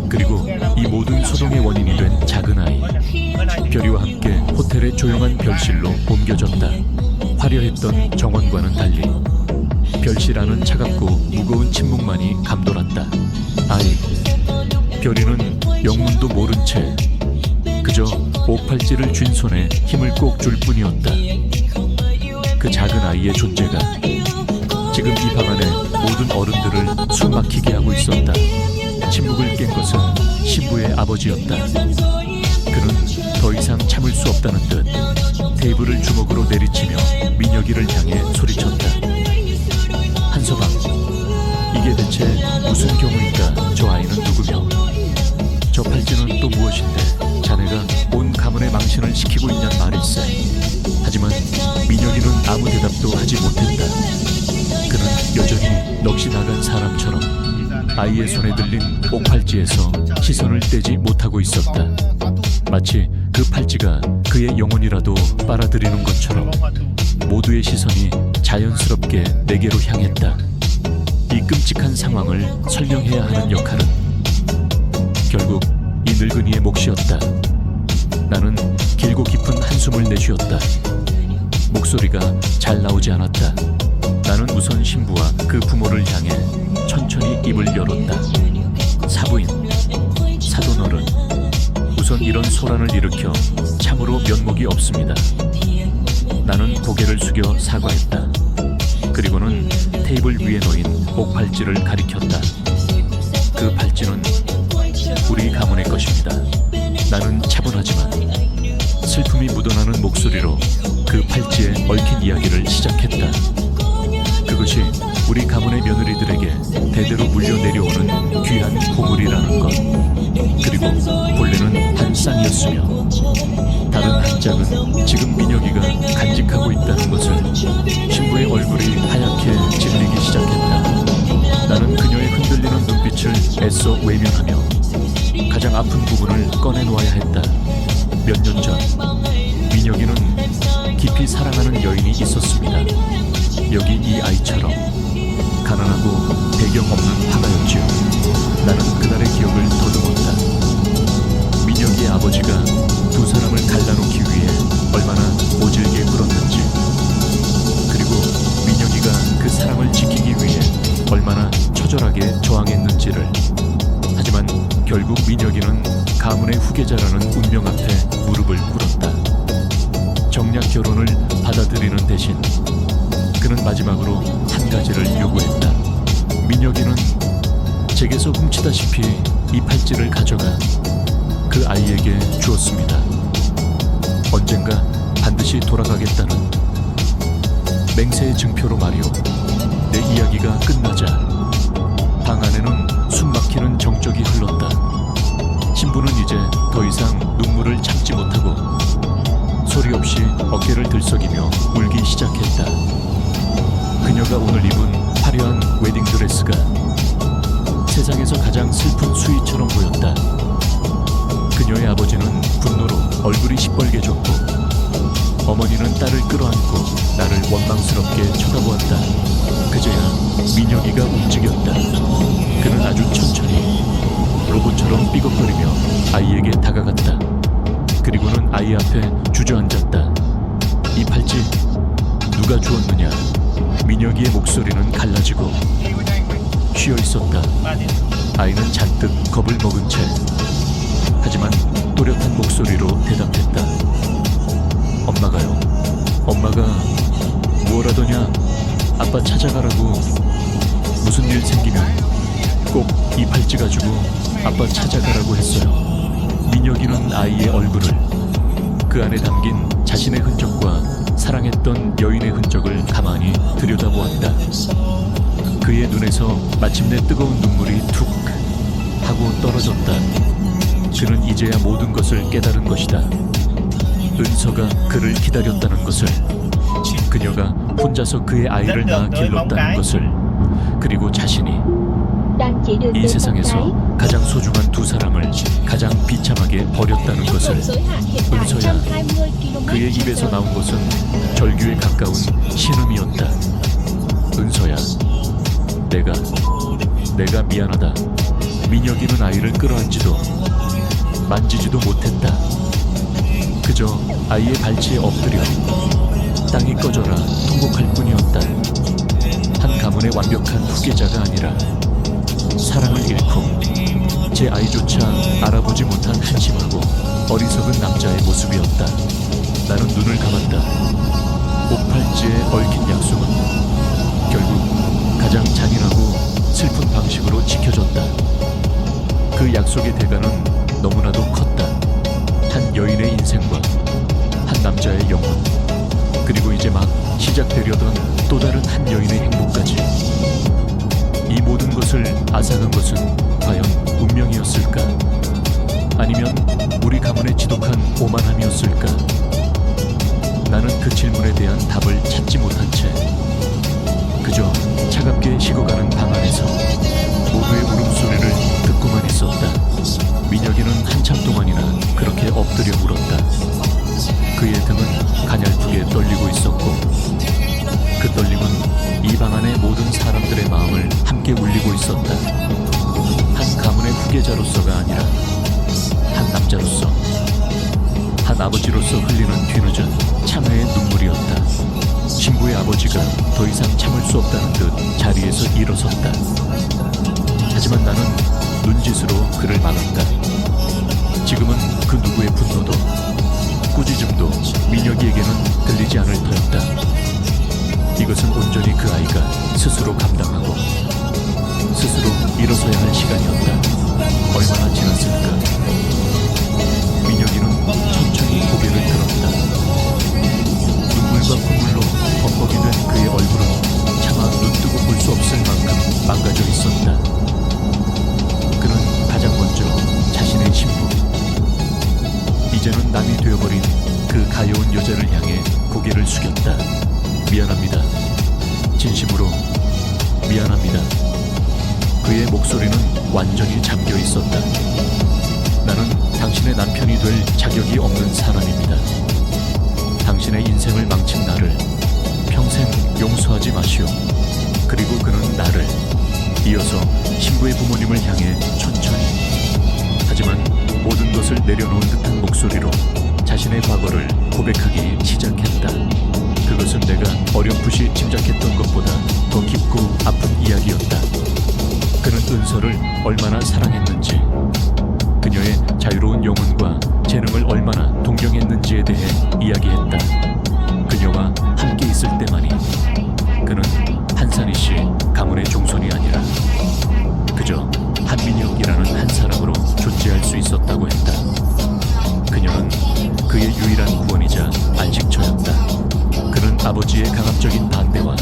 그리고 이 모든 소동의 원인이 된 작은 아이 별이와 함께 호텔의 조용한 별실로 옮겨졌다. 화려했던 정원과는 달리 별실 안은 차갑고 무거운 침묵만이 감돌았다. 아이 별이는 영문도 모른 채 그저 옥팔찌를 쥔 손에 힘을 꼭 줄 뿐이었다. 그 작은 아이의 존재가 지금 이 방 안의 모든 어른들을 숨막히게 하고 있었다. 침묵을 깬 것은 신부의 아버지였다. 그는 더 이상 참을 수 없다는 듯 테이블을 주먹으로 내리치며 민혁이를 향해 소리쳤다. 한서방, 이게 대체 무슨 경우인가? 저 아이는 누구며 저 팔찌는 또 무엇인데 자네가 온 가문의 망신을 시키고 있냔 말일세. 하지만 민혁이는 아무 대답도 하지 못했다. 그는 여전히 넋이 나간 사람처럼 아이의 손에 들린 옥팔찌에서 시선을 떼지 못하고 있었다. 마치 그 팔찌가 그의 영혼이라도 빨아들이는 것처럼 모두의 시선이 자연스럽게 내게로 향했다. 이 끔찍한 상황을 설명해야 하는 역할은 결국 이 늙은이의 몫이었다. 나는 길고 깊은 한숨을 내쉬었다. 목소리가 잘 나오지 않았다. 나는 우선 신부와 그 부모를 향해 천천히 입을 열었다. 사부인, 사돈어른, 우선 이런 소란을 일으켜 참으로 면목이 없습니다. 나는 고개를 숙여 사과했다. 그리고는 테이블 위에 놓인 옥팔찌를 가리켰다. 그 팔찌는 우리 가문의 것입니다. 나는 차분하지만 슬픔이 묻어나는 목소리로 그 팔찌에 얽힌 이야기를 시작했다. 그것이 우리 가문의 며느리들에게 대대로 물려 내려오는 귀한 보물이라는 것, 그리고 본래는 한 쌍이었으며 다른 한 짝은 지금 민혁이가 간직하고 있다는 것을. 신부의 얼굴이 하얗게 질리기 시작했다. 나는 그녀의 흔들리는 눈빛을 애써 외면하며 가장 아픈 부분을 꺼내놓아야 했다. 몇 년 전 민혁이는 깊이 사랑하는 여인이 있었습니다. 여기 이 아이처럼 가난하고 배경 없는 화가였지요. 나는 그날의 기억을 더듬었다. 민혁이의 아버지가 두 사람을 갈라놓기 위해 얼마나 모질게 굴었는지, 그리고 민혁이가 그 사랑을 지키기 위해 얼마나 처절하게 저항했는지를. 하지만 결국 민혁이는 가문의 후계자라는 운명 앞에 무릎을 꿇었다. 정략 결혼을 받아들이는 대신 그는 마지막으로 한 가지를 요구했다. 민혁이는 제게서 훔치다시피 이 팔찌를 가져가 그 아이에게 주었습니다. 언젠가 반드시 돌아가겠다는 맹세의 증표로 말이오. 내 이야기가 끝나자 방 안에는 숨막히는 정적이 흘렀다. 신부는 이제 더 이상 눈물을 참지 못하고 소리 없이 어깨를 들썩이며 울기 시작했다. 그녀가 오늘 입은 화려한 웨딩드레스가 세상에서 가장 슬픈 수위처럼 보였다. 그녀의 아버지는 분노로 얼굴이 시뻘개졌고 어머니는 딸을 끌어안고 나를 원망스럽게 쳐다보았다. 그제야 민혁이가 움직였다. 그는 아주 천천히 로봇처럼 삐걱거리며 아이에게 다가갔다. 그리고는 아이 앞에 주저앉았다. 이 팔찌 누가 주었느냐? 민혁이의 목소리는 갈라지고 쉬어 있었다. 아이는 잔뜩 겁을 먹은 채 하지만 또렷한 목소리로 대답했다. 엄마가요. 엄마가 무엇하더냐? 아빠 찾아가라고. 무슨 일 생기면 꼭 이 팔찌 가지고 아빠 찾아가라고 했어요. 민혁이는 아이의 얼굴을, 그 안에 담긴 자신의 흔적과 사랑했던 여인의 흔적을 가만히 들여다보았다. 그의 눈에서 마침내 뜨거운 눈물이 툭 하고 떨어졌다. 그는 이제야 모든 것을 깨달은 것이다. 은서가 그를 기다렸다는 것을, 그녀가 혼자서 그의 아이를 낳아 길렀다는 것을, 그리고 자신이 이 세상에서 가장 소중한 두 사람을 가장 비참하게 버렸다는 것을. 은서야, 그의 입에서 나온 것은 절규에 가까운 신음이었다. 은서야, 내가 미안하다. 민혁이는 아이를 끌어안지도 만지지도 못했다. 그저 아이의 발치에 엎드려 땅이 꺼져라 통곡할 뿐이었다. 한 가문의 완벽한 후계자가 아니라 사랑을 잃고 제 아이조차 알아보지 못한 한심하고 어리석은 남자의 모습이었다. 나는 눈을 감았다. 옷팔찌에 얽힌 약속은 결국 가장 잔인하고 슬픈 방식으로 지켜졌다. 그 약속의 대가는 너무나도 컸다. 한 여인의 인생과 한 남자의 영혼, 그리고 이제 막 시작되려던 또 다른 한 여인의 행복까지. 이 모든 것을 앗아간 것은 과연 운명이었을까? 아니면 우리 가문의 지독한 오만함이었을까? 나는 그 질문에 대한 답을 찾지 못한 채 그저 차갑게 식어가는 방 안에서 모두의 울음소리를 듣고만 있었다. 민혁이는 한참 동안이나 그렇게 엎드려 울었다. 그의 등은 가냘프게 떨리고 있었고 그 떨림은 이 방 안의 모든 사람들의 마음을 함께 울리고 있었다. 한 가문의 후계자로서가 아니라 한 남자로서, 한 아버지로서 흘리는 뒤늦은 참회의 눈물이었다. 신부의 아버지가 더 이상 참을 수 없다는 듯 자리에서 일어섰다. 하지만 나는 눈짓으로 그를 막았다. 지금은 그 누구의 분노도 꾸짖음도 민혁이에게는 들리지 않을 터였다. 이것은 온전히 그 아이가 스스로 감당하고 스스로 일어서야 할 시간이었다. 얼마나 지났을까? 민혁이는 천천히 고개를 들었다. 눈물과 콧물로 범벅이 된 그의 얼굴은 차마 눈뜨고 볼 수 없을 만큼 망가져 있었다. 그는 가장 먼저 자신의 신부, 이제는 남이 되어버린 그 가여운 여자를 향해 고개를 숙였다. 미안합니다. 진심으로 미안합니다. 그의 목소리는 완전히 잠겨 있었다. 나는 당신의 남편이 될 자격이 없는 사람입니다. 당신의 인생을 망친 나를 평생 용서하지 마시오. 그리고 그는 나를, 이어서 신부의 부모님을 향해 천천히, 하지만 모든 것을 내려놓은 듯한 목소리로 자신의 과거를 고백하기 시작했다. 그것은 내가 어렴풋이 짐작했던 것보다 더 깊고 아픈 이야기였다. 그는 은서를 얼마나 사랑했는지, 그녀의 자유로운 영혼과 재능을 얼마나 동경했는지에 대해 이야기했다. 그녀와 함께 있을 때만이 그는 한산희 씨 가문의 종손이 아니라 그저 한민혁이라는 한 사람으로 존재할 수 있었다고 했다. 그녀는 그의 유일한 구원이자 안식처였다. 그는 아버지의 강압적인 반대와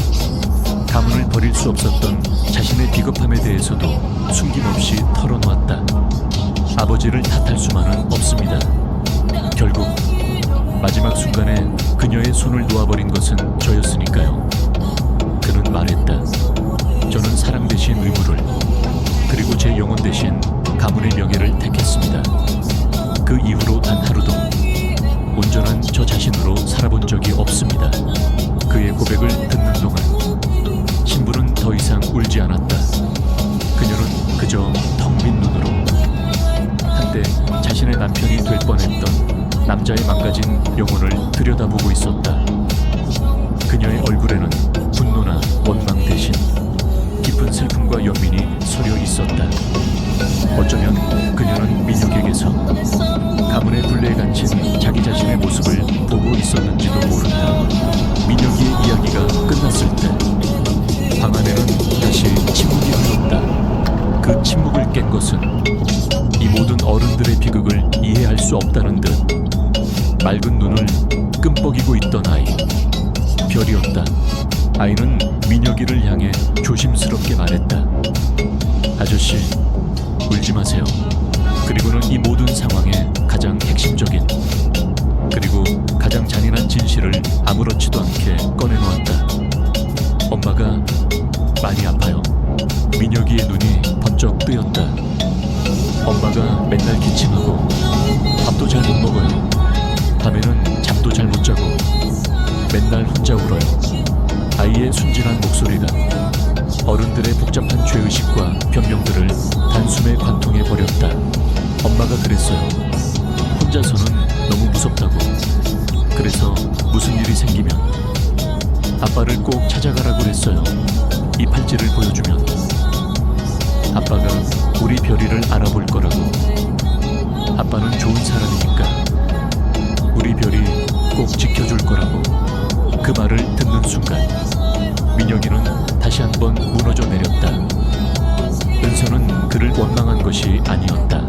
가문을 버릴 수 없었던 자신의 비겁함에 대해서도 숨김없이 털어놓았다. 아버지를 탓할 수만은 없습니다. 결국 마지막 순간에 그녀의 손을 놓아버린 것은 저였으니까요. 그는 말했다. 저는 사랑 대신 의무를, 그리고 제 영혼 대신 가문의 명예를 택했습니다. 그 이후로 단 하루도 온전한 저 자신으로 살아본 적이 없습니다. 그의 고백을 듣는 동안 신부는 더 이상 울지 않았다. 그녀는 그저 텅 빈 눈으로 한때 자신의 남편이 될 뻔했던 남자의 망가진 영혼을 들여다보고 있었다. 그녀의 얼굴에는 분노나 원망 대신 깊은 슬픔과 연민이 서려 있었다. 어쩌면 그녀는 민혁에게서 가문의 굴레에 갇힌 자기 자신의 모습을 보고 있었는지도 모른다. 민혁이의 이야기가 끝났을 때 방 안에는 다시 침묵이 흘렀다. 그 침묵을 깬 것은 이 모든 어른들의 비극을 이해할 수 없다는 듯 맑은 눈을 끔뻑이고 있던 아이, 별이었다. 아이는 민혁이를 향해 조심스럽게 말했다. 아저씨, 울지 마세요. 그리고는 이 모든 상황의 가장 핵심적인, 그리고 가장 잔인한 진실을 아무렇지도 않게 꺼내놓았다. 엄마가 많이 아파요. 민혁이의 눈이 번쩍 뜨였다. 엄마가 맨날 기침하고 밥도 잘 못 먹어요. 밤에는 잠도 잘 못 자고 맨날 혼자 울어요. 아이의 순진한 목소리가 어른들의 복잡한 죄의식과 변명들을 단숨에 관통해 버렸다. 엄마가 그랬어요. 혼자서는 너무 무섭다고. 그래서 무슨 일이 생기면 아빠를 꼭 찾아가라고 했어요. 이 팔찌를 보여주면 아빠가 우리 별이를 알아볼 거라고. 아빠는 좋은 사람이니까 우리 별이 꼭 지켜줄 거라고. 그 말을 듣는 순간 민혁이는 다시 한번 무너져 내렸다. 은서는 그를 원망한 것이 아니었다.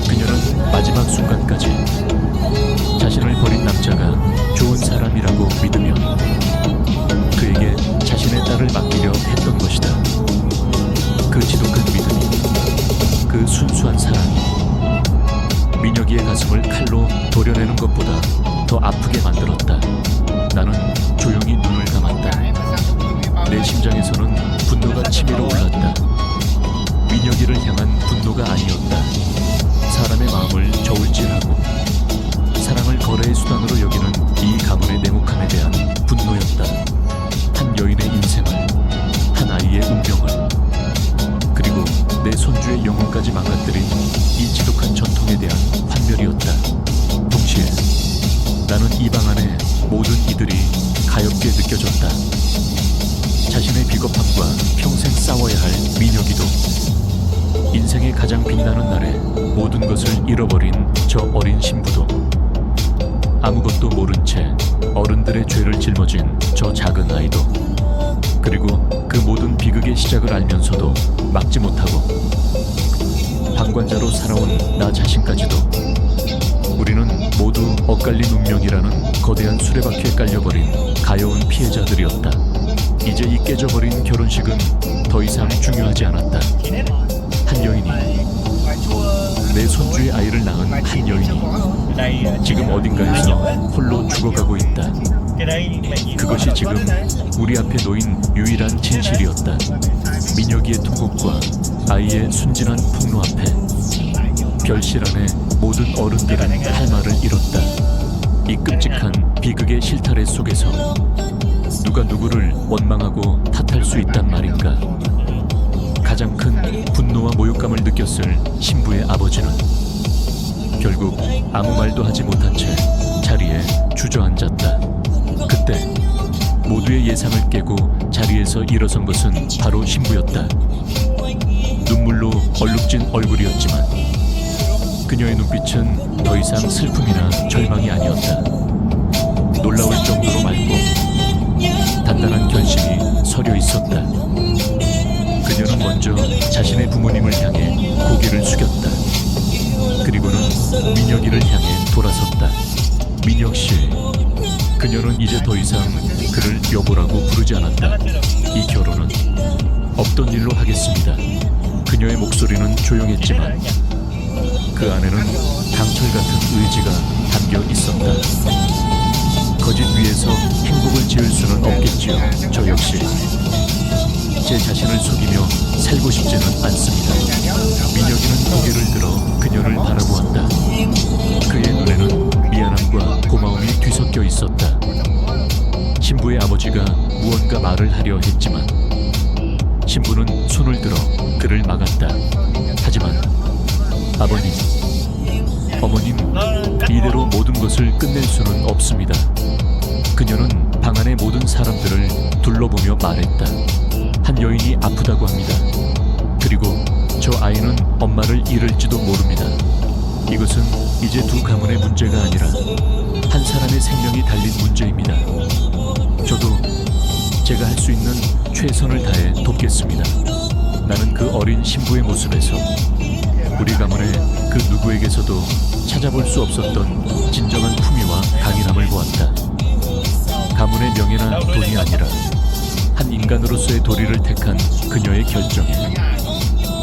그녀는 마지막 순간까지 자신을 버린 남자가 좋은 사람이라고 믿으며 그에게 자신의 딸을 맡기려 했던 것이다. 그 지독한 믿음이, 그 순수한 사랑이 민혁이의 가슴을 칼로 도려내는 것보다 더 아프게 만들었다. 나는 조용히 눈을 감았다. 내 심장에서는 분노가 치밀어 올랐다. 민혁이를 향한 분노가 아니었다. 사람의 마음을 저울질하고 사랑을 거래의 수단으로 여기는 이 가문의 냉혹함에 대한 분노였다. 한 여인의 인생을, 한 아이의 운명을, 그리고 내 손주의 영혼까지 망가뜨린 이 지독한 전통에 대한 환멸이었다. 동시에 나는 이 방 안에 모든 이들이 가엽게 느껴졌다. 자신의 비겁함과 평생 싸워야 할 민혁이도, 인생의 가장 빛나는 날에 모든 것을 잃어버린 저 어린 신부도, 아무것도 모른 채 어른들의 죄를 짊어진 저 작은 아이도, 그리고 그 모든 비극의 시작을 알면서도 막지 못하고 방관자로 살아온 나 자신까지도, 우리는 모두 엇갈린 운명이라는 거대한 수레바퀴에 깔려버린 가여운 피해자들이었다. 이제 이 깨져버린 결혼식은 더 이상 중요하지 않았다. 한 여인이, 내 손주의 아이를 낳은 한 여인이 지금 어딘가에서 홀로 죽어가고 있다. 그것이 지금 우리 앞에 놓인 유일한 진실이었다. 민혁이의 통곡과 아이의 순진한 폭로 앞에 별실 안에 모든 어른들은 할 말을 잃었다. 이 끔찍한 비극의 실타래 속에서 누가 누구를 원망하고 탓할 수 있단 말인가. 가장 큰 분노와 모욕감을 느꼈을 신부의 아버지는 결국 아무 말도 하지 못한 채 자리에 주저앉았다. 그때 모두의 예상을 깨고 자리에서 일어선 것은 바로 신부였다. 눈물로 얼룩진 얼굴이었지만 그녀의 눈빛은 더 이상 슬픔이나 절망이 아니었다. 놀라울 정도로 맑고 단단한 결심이 서려 있었다. 그녀는 먼저 자신의 부모님을 향해 고개를 숙였다. 그리고는 민혁이를 향해 돌아섰다. 민혁 씨, 그녀는 이제 더 이상 그를 여보라고 부르지 않았다. 이 결혼은 없던 일로 하겠습니다. 그녀의 목소리는 조용했지만 그 안에는 강철 같은 의지가 담겨 있었다. 거짓 위에서 행복을 지을 수는 없겠지요. 저 역시 제 자신을 속이며 살고 싶지는 않습니다. 민혁이는 고개를 들어 그녀를 바라보았다. 그의 눈에는 미안함과 고마움이 뒤섞여 있었다. 신부의 아버지가 무언가 말을 하려 했지만 신부는 손을 들어 그를 막았다. 하지만 아버님, 어머님, 이대로 모든 것을 끝낼 수는 없습니다. 그녀는 방 안의 모든 사람들을 둘러보며 말했다. 한 여인이 아프다고 합니다. 그리고 저 아이는 엄마를 잃을지도 모릅니다. 이것은 이제 두 가문의 문제가 아니라 한 사람의 생명이 달린 문제입니다. 저도 제가 할 수 있는 최선을 다해 돕겠습니다. 나는 그 어린 신부의 모습에서 우리 가문의 그 누구에게서도 찾아볼 수 없었던 진정한 품위와 강인함을 보았다. 가문의 명예나 돈이 아니라 한 인간으로서의 도리를 택한 그녀의 결정에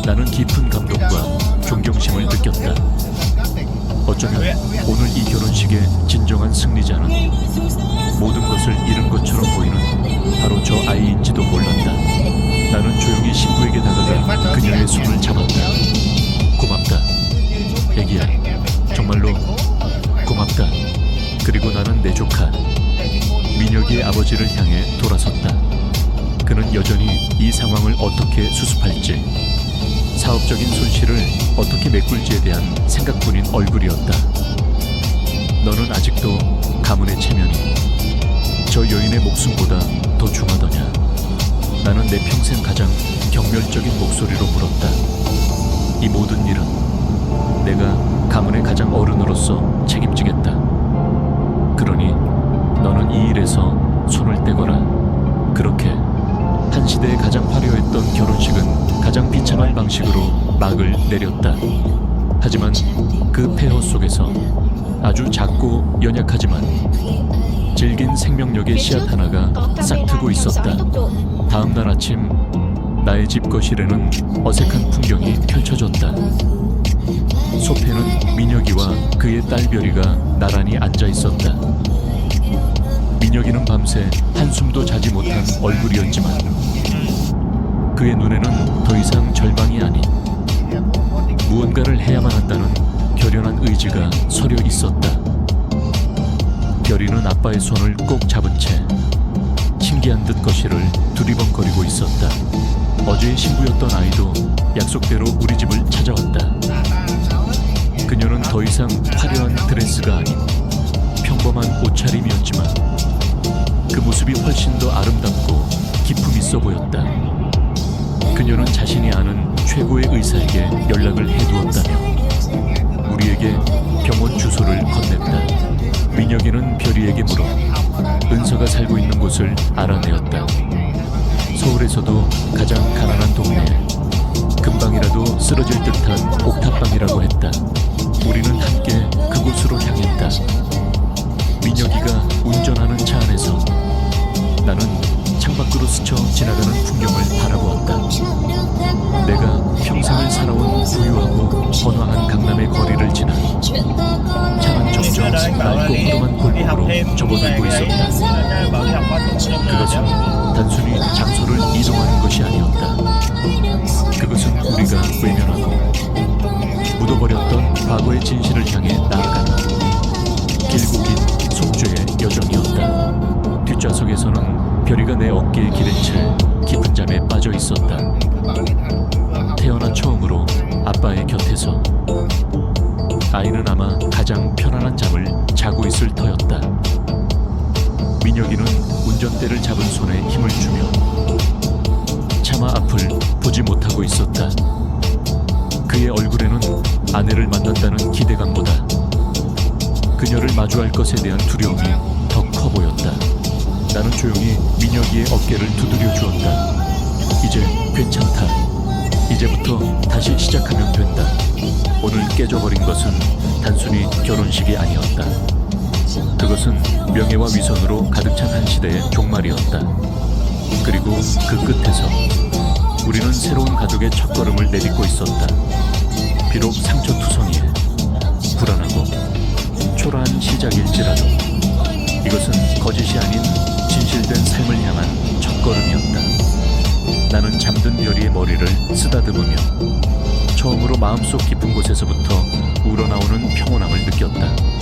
나는 깊은 감동과 존경심을 느꼈다. 어쩌면 오늘 이 결혼식의 진정한 승리자는 모든 것을 잃은 것처럼 보이는 바로 저 아이인지도 몰랐다. 나는 조용히 신부에게 다가가 그녀의 손을 잡았다. 고맙다, 애기야. 정말로 고맙다. 그리고 나는 내 조카 민혁이의 아버지를 향해 돌아섰다. 그는 여전히 이 상황을 어떻게 수습할지, 사업적인 손실을 어떻게 메꿀지에 대한 생각뿐인 얼굴이었다. 너는 아직도 가문의 체면이 저 여인의 목숨보다 더 중하더냐? 나는 내 평생 가장 경멸적인 목소리로 물었다. 이 모든 일은 내가 가문의 가장 어른으로서 책임지겠다. 그러니 너는 이 일에서 손을 떼거라. 그렇게 한 시대에 가장 화려했던 결혼식은 가장 비참한 방식으로 막을 내렸다. 하지만 그 폐허 속에서 아주 작고 연약하지만 질긴 생명력의 씨앗 하나가 싹트고 있었다. 다음 날 아침 나의 집 거실에는 어색한 풍경이 펼쳐졌다. 소패는 민혁이와 그의 딸 별이가 나란히 앉아 있었다. 민혁이는 밤새 한숨도 자지 못한 얼굴이었지만 그의 눈에는 더 이상 절망이 아닌 무언가를 해야만 한다는 결연한 의지가 서려 있었다. 별이는 아빠의 손을 꼭 잡은 채 신기한 듯 거실을 두리번거리고 있었다. 어제의 신부였던 아이도 약속대로 우리 집을 찾아왔다. 그녀는 더 이상 화려한 드레스가 아닌 평범한 옷차림이었지만 그 모습이 훨씬 더 아름답고 기품 있어 보였다. 그녀는 자신이 아는 최고의 의사에게 연락을 해두었다며 우리에게 병원 주소를 건넸다. 민혁이는 별이에게 물어 은서가 살고 있는 곳을 알아내었다. 서울에서도 가장 가난한 동네에 금방이라도 쓰러질 듯한 옥탑방이라고 했다. 우리는 함께 그곳으로 향했다. 민혁이가 운전하는 차 안에서 나는 창밖으로 스쳐 지나가는 풍경을 바라보았다. 내가 평생을 살아온 부유하고 번화한 강남의 거리를 지나 차는 점점 맑고 허름한 골목으로 접어들고 있었다. 그것은 단순히 장소를 이동하는 것이 아니었다. 그것은 우리가 외면하고 묻어버렸던 과거의 진실을 향해 나아가는 길고 긴 속죄의 여정이었다. 뒷좌석에서는 별이가 내 어깨에 기댄 채 깊은 잠에 빠져 있었다. 태어나 처음으로 아빠의 곁에서 아이는 아마 가장 편안한 잠을 자고 있을 터였다. 민혁이는 운전대를 잡은 손에 힘을 주며 차마 앞을 보지 못하고 있었다. 그의 얼굴에는 아내를 만난다는 기대감보다 그녀를 마주할 것에 대한 두려움이 더 커 보였다. 나는 조용히 민혁이의 어깨를 두드려 주었다. 이제 괜찮다. 이제부터 다시 시작하면 된다. 오늘 깨져버린 것은 단순히 결혼식이 아니었다. 그것은 명예와 위선으로 가득 찬 한 시대의 종말이었다. 그리고 그 끝에서 우리는 새로운 가족의 첫걸음을 내딛고 있었다. 비록 상처투성이에 불안하고 초라한 시작일지라도 이것은 거짓이 아닌 진실된 삶을 향한 첫걸음이었다. 나는 잠든 별이의 머리를 쓰다듬으며 처음으로 마음속 깊은 곳에서부터 우러나오는 평온함을 느꼈다.